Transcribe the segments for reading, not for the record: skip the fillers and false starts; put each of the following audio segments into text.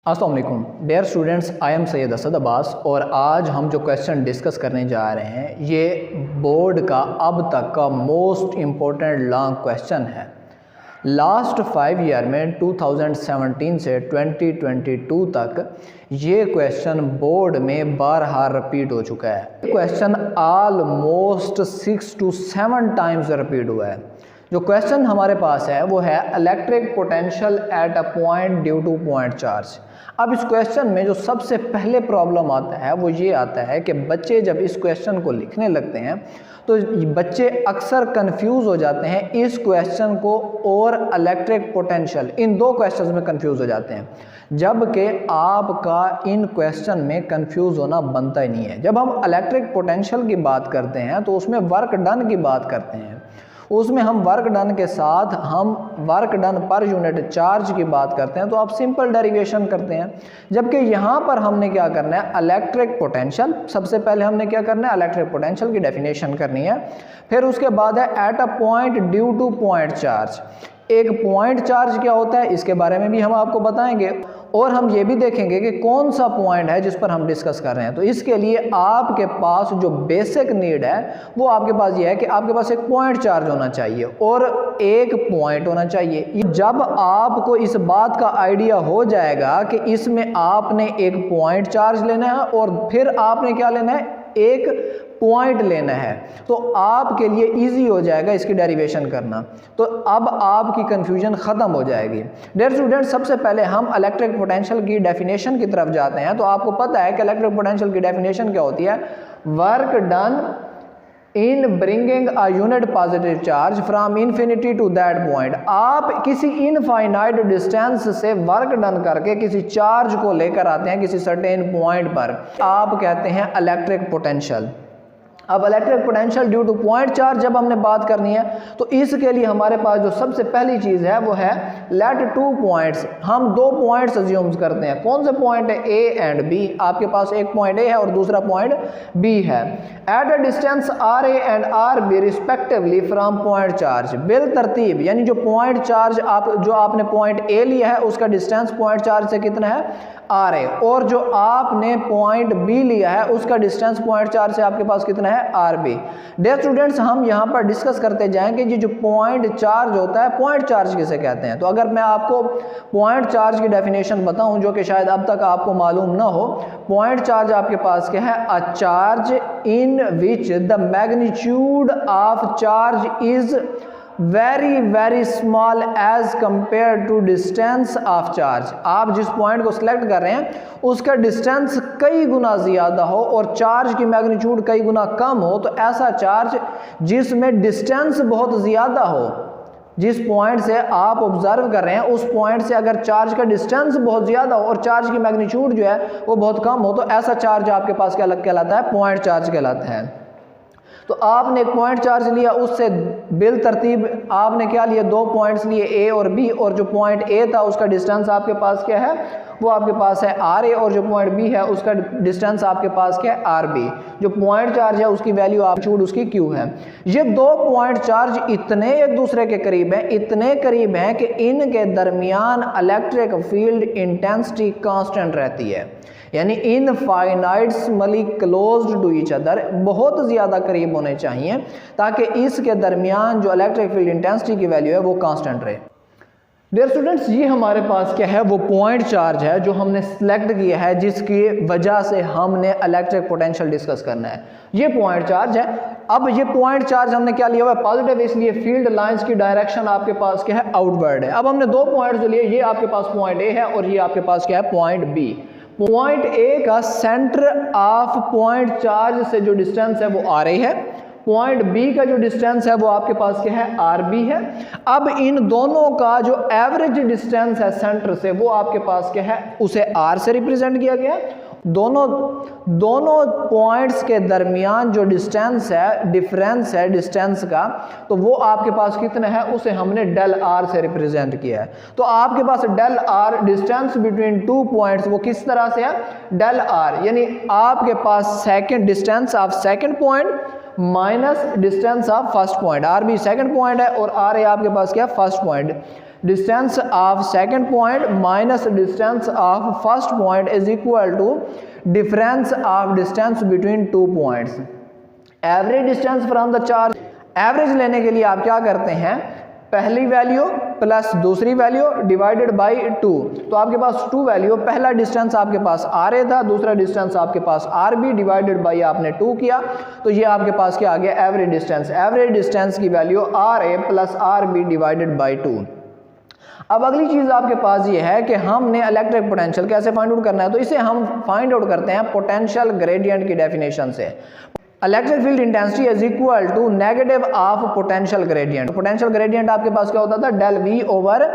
अस्सलाम वालेकुम dear students, I am Syed Asad Abbas और आज हम जो क्वेश्चन डिस्कस करने जा रहे हैं ये बोर्ड का अब तक का मोस्ट इम्पोर्टेंट लॉन्ग क्वेश्चन है। लास्ट 5 ईयर में 2017 से 2022 तक ये क्वेश्चन बोर्ड में बारहा रिपीट हो चुका है। Question almost 6 to 7 times repeat हुआ है। जो क्वेश्चन हमारे पास है वो है electric potential at a point due to point charge. अब इस क्वेश्चन में जो सबसे पहले प्रॉब्लम आता है वो ये आता है कि बच्चे जब इस क्वेश्चन को लिखने लगते हैं तो बच्चे अक्सर कंफ्यूज हो जाते हैं इस क्वेश्चन को और इलेक्ट्रिक पोटेंशियल, इन दो क्वेश्चंस में कंफ्यूज हो जाते हैं, जबकि आपका इन क्वेश्चन में कंफ्यूज होना बनता ही नहीं है। जब हम इलेक्ट्रिक पोटेंशियल की बात करते हैं तो उसमें वर्क डन की बात करते हैं, उसमें हम वर्क डन के साथ हम work done per unit charge की बात करते हैं, तो आप सिंपल डेरिवेशन करते हैं। जबकि यहाँ पर हमने क्या करना है, इलेक्ट्रिक पोटेंशियल, सबसे पहले हमने क्या करना है, इलेक्ट्रिक पोटेंशियल की डेफिनेशन करनी है। फिर उसके बाद है at a point due to point charge. एक पॉइंट चार्ज क्या होता है इसके बारे में भी हम आपको बताएंगे और हम ये भी देखेंगे कि कौन सा पॉइंट है जिस पर हम डिस्कस कर रहे हैं। तो इसके लिए आपके पास जो बेसिक नीड है वो आपके पास ये है कि आपके पास एक पॉइंट चार्ज होना चाहिए और एक पॉइंट होना चाहिए। जब आपको इस बात का आइडिया हो जाएगा कि इसमें आपने एक पॉइंट चार्ज लेना है और फिर आपने क्या लेना है, एक पॉइंट लेना है, तो आपके लिए इजी हो जाएगा इसकी डेरिवेशन करना। तो अब आपकी कंफ्यूजन ख़त्म हो जाएगी। डियर स्टूडेंट, सबसे पहले हम इलेक्ट्रिक पोटेंशियल की डेफिनेशन की तरफ जाते हैं। तो आपको पता है कि इलेक्ट्रिक पोटेंशियल की डेफिनेशन क्या होती है, work done in bringing a unit positive charge from infinity to that point. आप किसी इनफाइनाइट डिस्टेंस से वर्क डन करके किसी चार्ज को लेकर आते हैं किसी सर्टेन पॉइंट पर, आप कहते हैं इलेक्ट्रिक पोटेंशियल। अब electric potential due to point charge जब हमने बात करनी है तो इसके लिए हमारे पास जो सबसे पहली चीज़ है वो है लेट टू पॉइंट्स, हम दो पॉइंट्स अज्यूम करते हैं। कौन से पॉइंट है, ए एंड बी। आपके पास एक पॉइंट ए है और दूसरा पॉइंट बी है। At a distance r A and r B respectively from point charge, बिल तरतीब, यानी जो पॉइंट चार्ज जो आपने पॉइंट ए लिया है उसका डिस्टेंस पॉइंट चार्ज से कितना है, आर ए, और जो आपने पॉइंट बी लिया है उसका डिस्टेंस पॉइंट चार्ज से आपके पास कितना है, आर बी। डियर स्टूडेंट्स, हम यहाँ पर डिस्कस करते जाएंगे कि जो पॉइंट चार्ज होता है, पॉइंट चार्ज किसे कहते हैं। तो अगर मैं आपको पॉइंट चार्ज की डेफिनेशन बताऊं जो कि शायद अब तक आपको मालूम ना हो, पॉइंट चार्ज आपके पास क्या है, a charge in which the magnitude of charge is very small as compare to distance of charge. आप जिस पॉइंट को सिलेक्ट कर रहे हैं उसका डिस्टेंस कई गुना ज़्यादा हो और चार्ज की मैग्नीट्यूड कई गुना कम हो, तो ऐसा चार्ज जिसमें डिस्टेंस बहुत ज़्यादा हो, जिस पॉइंट से आप ऑब्जर्व कर रहे हैं उस पॉइंट से अगर चार्ज का डिस्टेंस बहुत ज़्यादा हो और चार्ज की मैग्नीट्यूड जो है वो बहुत कम हो, तो ऐसा चार्ज आपके पास क्या कहलाता है, पॉइंट चार्ज कहलाता है। तो आपने एक पॉइंट चार्ज लिया, उससे बिल तरतीब आपने क्या लिया, दो पॉइंट्स लिए ए और बी, और जो पॉइंट ए था उसका डिस्टेंस आपके पास क्या है, वो आपके पास है आर ए, और जो पॉइंट बी है उसका डिस्टेंस आपके पास क्या है, आर बी। जो पॉइंट चार्ज है उसकी वैल्यू आप छूट उसकी क्यू है। ये दो पॉइंट चार्ज इतने एक दूसरे के करीब हैं, इतने करीब हैं कि इनके दरमियान इलेक्ट्रिक फील्ड इंटेंसिटी कांस्टेंट रहती है, यानी infinitely closed to each other, बहुत ज़्यादा करीब होने चाहिए ताकि इसके दरमियान जो इलेक्ट्रिक फील्ड इंटेंसिटी की वैल्यू है वो कांस्टेंट रहे। डियर स्टूडेंट्स, ये हमारे पास क्या है, वो पॉइंट चार्ज है जो हमने सिलेक्ट किया है जिसकी वजह से हमने इलेक्ट्रिक पोटेंशियल डिस्कस करना है। ये पॉइंट चार्ज है। अब ये पॉइंट चार्ज हमने क्या लिया हुआ है, पॉजिटिव, इसलिए फील्ड लाइंस की डायरेक्शन आपके पास क्या है, आउटवर्ड है। अब हमने दो पॉइंट जो लिए, ये आपके पास पॉइंट ए है और ये आपके पास क्या है, पॉइंट बी। पॉइंट ए का सेंटर ऑफ पॉइंट चार्ज से जो डिस्टेंस है वो आर ए है, पॉइंट बी का जो डिस्टेंस है वो आपके पास क्या है, आर बी है। अब इन दोनों का जो एवरेज डिस्टेंस है सेंटर से वो आपके पास क्या है, उसे आर से रिप्रेजेंट किया गया। दोनों पॉइंट्स के दरमियान जो डिस्टेंस है, डिफरेंस है डिस्टेंस का, तो वो आपके पास कितना है, उसे हमने डेल आर से रिप्रेजेंट किया है। तो आपके पास del r, distance between two points, वो किस तरह से है, डेल आर, यानी आपके पास second distance of second point minus distance of first point. Are b second point है और आर ए आपके पास क्या, first point. Distance of second point minus distance of first point is equal to difference of distance between two points. Average distance from the charge, average लेने के लिए आप क्या करते हैं, पहली वैल्यू प्लस दूसरी वैल्यू डिवाइडेड बाय 2। तो आपके पास 2 वैल्यू, पहला डिस्टेंस आपके पास आर ए था, दूसरा डिस्टेंस आपके पास आर बी, डिवाइडेड बाय आपने 2 किया, तो ये आपके पास क्या आ गया, एवरेज डिस्टेंस। एवरेज डिस्टेंस की value r A plus r B divided by 2। अब अगली चीज़ आपके पास ये है कि हमने इलेक्ट्रिक पोटेंशियल कैसे फाइंड आउट करना है, तो इसे हम फाइंड आउट करते हैं पोटेंशियल ग्रेडियंट की डेफिनेशन से। Electric field intensity is equal to negative of potential gradient. Potential gradient आपके पास क्या होता था, del v over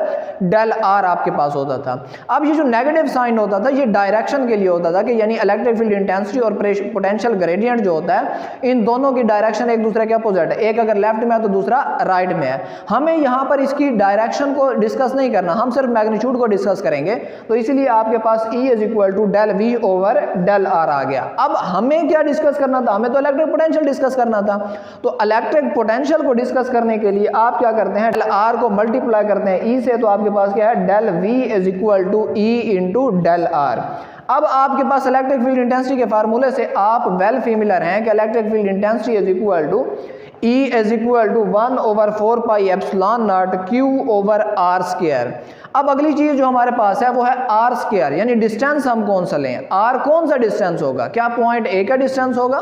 del r आपके पास होता था। अब ये जो नेगेटिव साइन होता था ये डायरेक्शन के लिए होता था कि यानी इलेक्ट्रिक फील्ड इंटेंसिटी और पोटेंशियल ग्रेडियंट जो होता है इन दोनों की डायरेक्शन एक दूसरे के अपोजिट है, एक अगर लेफ्ट में है तो दूसरा राइट में है। हमें यहाँ पर इसकी डायरेक्शन को डिस्कस नहीं करना, हम सिर्फ मैग्नीट्यूड को डिस्कस करेंगे, तो इसीलिए आपके पास E is equal to del v over del r आ गया। अब हमें क्या डिस्कस करना था, हमें तो इलेक्ट्रिक पोटेंशियल डिस्कस करना था। तो इलेक्ट्रिक पोटेंशियल को डिस्कस करने के लिए आप क्या करते हैं, डेल आर को मल्टीप्लाई करते हैं E से, तो आपके पास क्या है, del V is equal to E into del are. अब आपके पास इलेक्ट्रिक फील्ड इंटेंसिटी के फार्मूले से आप वेल फेमिलियर हैं कि electric field intensity is equal to E is equal to 1 over 4 pi epsilon naught Q over R square. अब अगली चीज जो हमारे पास है वो है R स्क्वायर, यानी डिस्टेंस हम कौन सा लें, R कौन सा डिस्टेंस होगा, क्या पॉइंट A का डिस्टेंस होगा,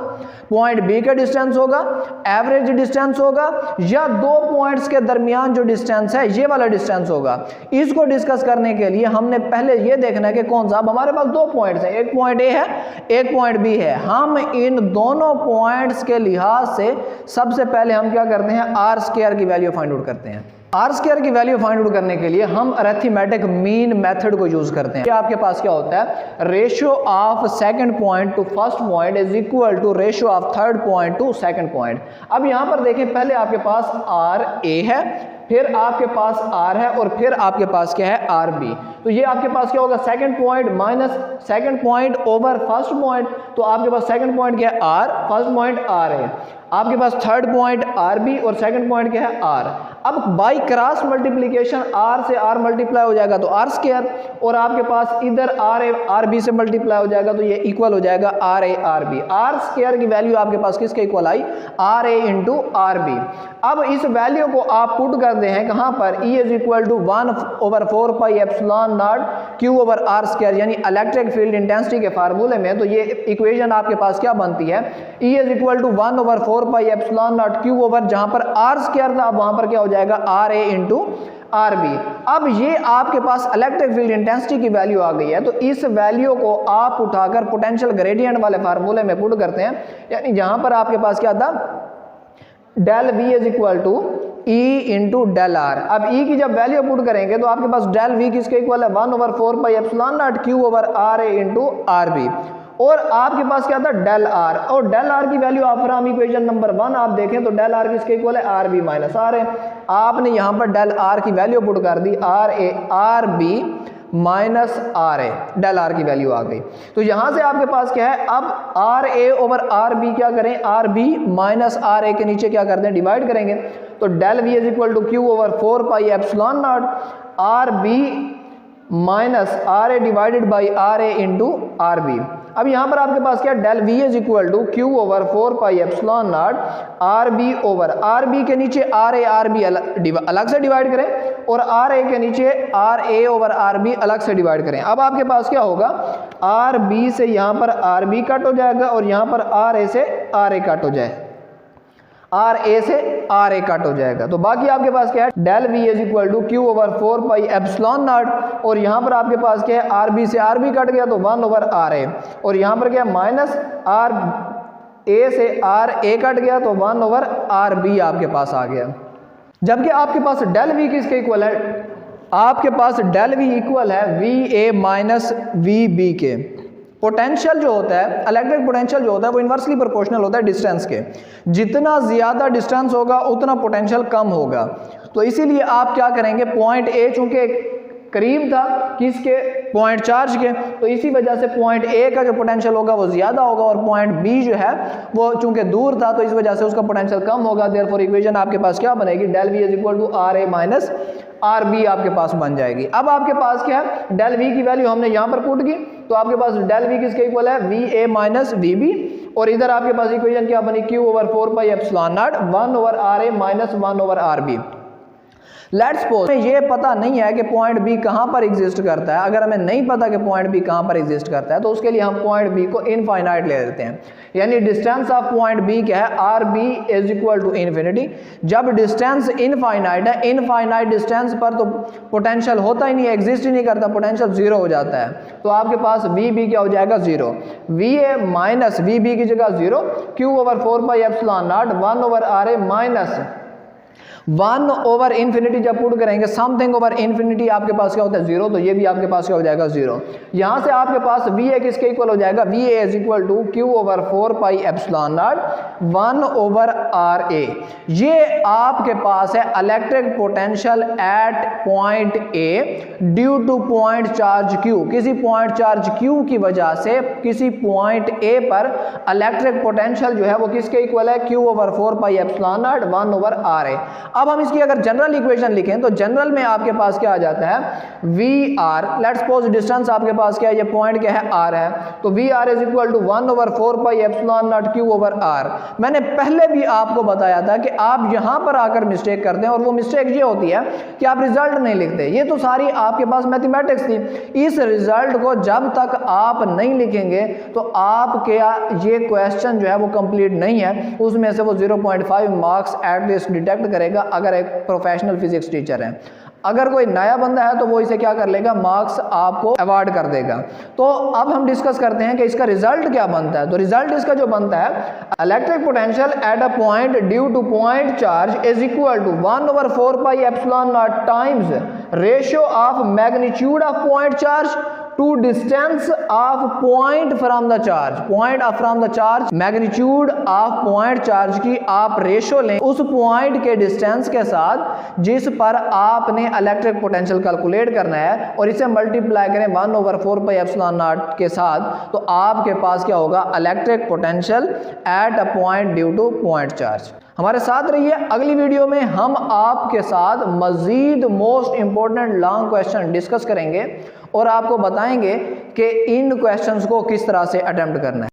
पॉइंट B का डिस्टेंस होगा, एवरेज डिस्टेंस होगा, या दो पॉइंट्स के दरमियान जो डिस्टेंस है ये वाला डिस्टेंस होगा। इसको डिस्कस करने के लिए हमने पहले ये देखना है कि कौन सा, अब हमारे पास दो पॉइंट्स हैं, एक पॉइंट A है एक पॉइंट B है। हम इन दोनों पॉइंट्स के लिहाज से सबसे पहले हम क्या करते हैं, R स्क्वायर की वैल्यू फाइंड आउट करते हैं। आर स्क्वायर की वैल्यू फाइंड आउट करने के लिए हम अरिथमेटिक मीन मेथड को यूज करते हैं। आपके पास क्या होता है, ratio of second point to first point is equal to ratio of third point to second point. अब यहां पर देखें, पहले आपके पास आर ए है, फिर आपके पास आर है, और फिर आपके पास क्या है, आर बी। तो ये आपके पास क्या होगा, second point minus second point over first point. तो आपके पास सेकंड पॉइंट क्या है, आर, फर्स्ट पॉइंट आर है, आपके पास थर्ड पॉइंट आर बी, और सेकंड पॉइंट क्या है, आर। अब बाई क्रॉस मल्टीप्लीकेशन आर से आर मल्टीप्लाई हो जाएगा तो आर स्क्वायर, और आपके पास इधर आर ए आर बी से मल्टीप्लाई हो जाएगा तो ये इक्वल हो जाएगा R A R B. R square की वैल्यू आपके पास किसके इक्वल आई, R A into R B. अब इस वैल्यू को आप पुट करते हैं कहां पर, E is equal to 1 over 4 pi epsilon naught Q over R square, यानी इलेक्ट्रिक फील्ड इंटेंसिटी के फार्मूले में। तो ये इक्वेशन आपके पास क्या बनती है, E is equal to 1 over 4 pi epsilon naught Q over, जहां पर आर स्क्वायर था अब वहां पर क्या हो जाएगा, R A into R B. अब ये आपके पास इलेक्ट्रिक फील्ड इंटेंसिटी की वैल्यू आ गई है, तो इस वैल्यू को आप उठाकर पोटेंशियल ग्रेडियंट वाले फार्मूले में पुट करते हैं, यानी जहां पर आपके पास क्या था, del we is equal to E into del are. अब E की जब वैल्यू पुट करेंगे तो आपके पास डेल वी किसके इक्वल है, 1 over 4 pi epsilon naught Q over are A into R B, और आपके पास क्या था, डेल आर। और डेल आर की वैल्यू आप फ्रॉम इक्वेशन नंबर 1 आप देखें तो डेल आर किसके इक्वल है, आर बी माइनस आर है। आपने यहां पर डेल आर की वैल्यू पुट कर दी, r A R B minus r a, del are की वैल्यू आ गई। तो यहां से आपके पास क्या है, अब r A over are b क्या करें, आर बी माइनस आर ए के नीचे क्या करते हैं, डिवाइड करेंगे। तो del we is equal to Q over 4 pi epsilon naught R B minus r a divided by are A into R B. अब यहां पर आपके पास क्या, del we is equal to Q over 4 pi epsilon naught are B over are B के नीचे R A R B अलग से डिवाइड करें, और आर ए के नीचे R A over are B अलग से डिवाइड करें। अब आपके पास क्या होगा, आर बी से यहां पर आर बी कट हो जाएगा, और यहां पर आर ए से आर ए कट हो जाए, आर ए से आर ए कट हो जाएगा। तो बाकी आपके पास क्या है, del we is equal to Q over 4 pi epsilon naught, और यहाँ पर आपके पास क्या है, आर बी से आर बी कट गया तो 1 ओवर आर ए, और यहाँ पर क्या है, माइनस आर ए से आर ए कट गया तो 1 ओवर आर बी आपके पास आ गया। जबकि आपके पास डेल वी किसके इक्वल है, आपके पास डेल वी इक्वल है V A minus V B के। पोटेंशियल जो होता है, इलेक्ट्रिक पोटेंशियल जो होता है वो इन्वर्सली प्रोपोर्शनल होता है डिस्टेंस के। जितना ज़्यादा डिस्टेंस होगा उतना पोटेंशियल कम होगा। तो इसीलिए आप क्या करेंगे, पॉइंट ए चूंकि करीब था किसके, पॉइंट चार्ज के, तो इसी वजह से पॉइंट ए का जो पोटेंशियल होगा वो ज्यादा होगा और पॉइंट बी जो है वो चूंकि दूर था तो इस वजह से उसका पोटेंशियल कम होगा। देयरफॉर इक्वेशन आपके पास क्या बनेगी, del we is equal to R A minus R B आपके पास बन जाएगी। अब आपके पास क्या है, डेल वी की वैल्यू हमने यहाँ पर पुट की, तो आपके पास डेल वी किसके इक्वल है, V A minus V B, और इधर आपके पास इक्वेशन क्या बनी, Q over 4 pi epsilon naught 1 over are A minus 1 over are B. Let's suppose ये पता नहीं है कि पॉइंट बी कहां पर एग्जिस्ट करता है। अगर हमें नहीं पता कि पॉइंट बी कहां पर एग्जिस्ट करता है तो उसके लिए हम पॉइंट बी को इनफाइनाइट ले लेते हैं, यानी डिस्टेंस ऑफ पॉइंट बी क्या है, R B is equal to infinity. जब डिस्टेंस इनफाइनाइट है, इनफाइनाइट डिस्टेंस पर तो पोटेंशियल होता ही नहीं, एग्जिस्ट ही नहीं करता, पोटेंशियल जीरो हो जाता है। तो आपके पास वी बी क्या हो जाएगा, zero, V A minus V B की जगह zero, Q over 4 pi epsilon naught 1 over are A minus 1 over infinity. जब पुट करेंगे समथिंग ओवर इन्फिनिटी आपके पास क्या होता है, जीरो, तो ये भी आपके पास क्या हो जाएगा, जीरो। यहां से आपके पास वी ए किसके इक्वल हो जाएगा, v a is equal to q over 4 pi epsilon naught 1 over are a. ये आपके पास है electric potential at point a due to point charge q. किसी पॉइंट चार्ज क्यू की वजह से किसी पॉइंट ए पर इलेक्ट्रिक पोटेंशियल जो है वो किसके इक्वल है, q over 4 pi epsilon naught 1 over are a. अब हम इसकी अगर जनरल इक्वेशन लिखें तो जनरल में आपके पास क्या आ जाता है, V R, let's suppose distance आपके पास क्या है, ये पॉइंट क्या है, आर है, तो V R is equal to 1 over 4 pi epsilon naught Q over R. मैंने पहले भी आपको बताया था कि आप यहां पर आकर मिस्टेक करते हैं और वो मिस्टेक ये होती है कि आप रिजल्ट नहीं लिखते। ये तो सारी आपके पास मैथमेटिक्स थी, इस रिजल्ट को जब तक आप नहीं लिखेंगे तो आपके ये क्वेश्चन जो है वो कंप्लीट नहीं है, उसमें से वो 0.5 मार्क्स एटलीस्ट डिडक्ट करेगा अगर एक प्रोफेशनल फिजिक्स टीचर है। अगर कोई नया बंदा है तो वो इसे क्या कर लेगा, मार्क्स आपको अवार्ड कर देगा। तो अब हम डिस्कस करते हैं कि इसका रिजल्ट क्या बनता है। तो रिजल्ट इसका जो बनता है, electric potential at a point due to point charge is equal to 1 over 4 pi epsilon naught times ratio of magnitude of point charge to distance of point from the charge. Point from the charge, magnitude of point charge की आप ratio लें उस point के distance के साथ जिस पर आपने इलेक्ट्रिक पोटेंशियल कैलकुलेट करना है, और इसे मल्टीप्लाई करें 1 ओवर 4 पाई एप्सिलॉन नॉट के साथ, तो आपके पास क्या होगा, electric potential at a point due to point charge. हमारे साथ रहिए, अगली वीडियो में हम आपके साथ मजीद most important long question discuss करेंगे और आपको बताएंगे कि इन क्वेश्चंस को किस तरह से अटेम्प्ट करना है।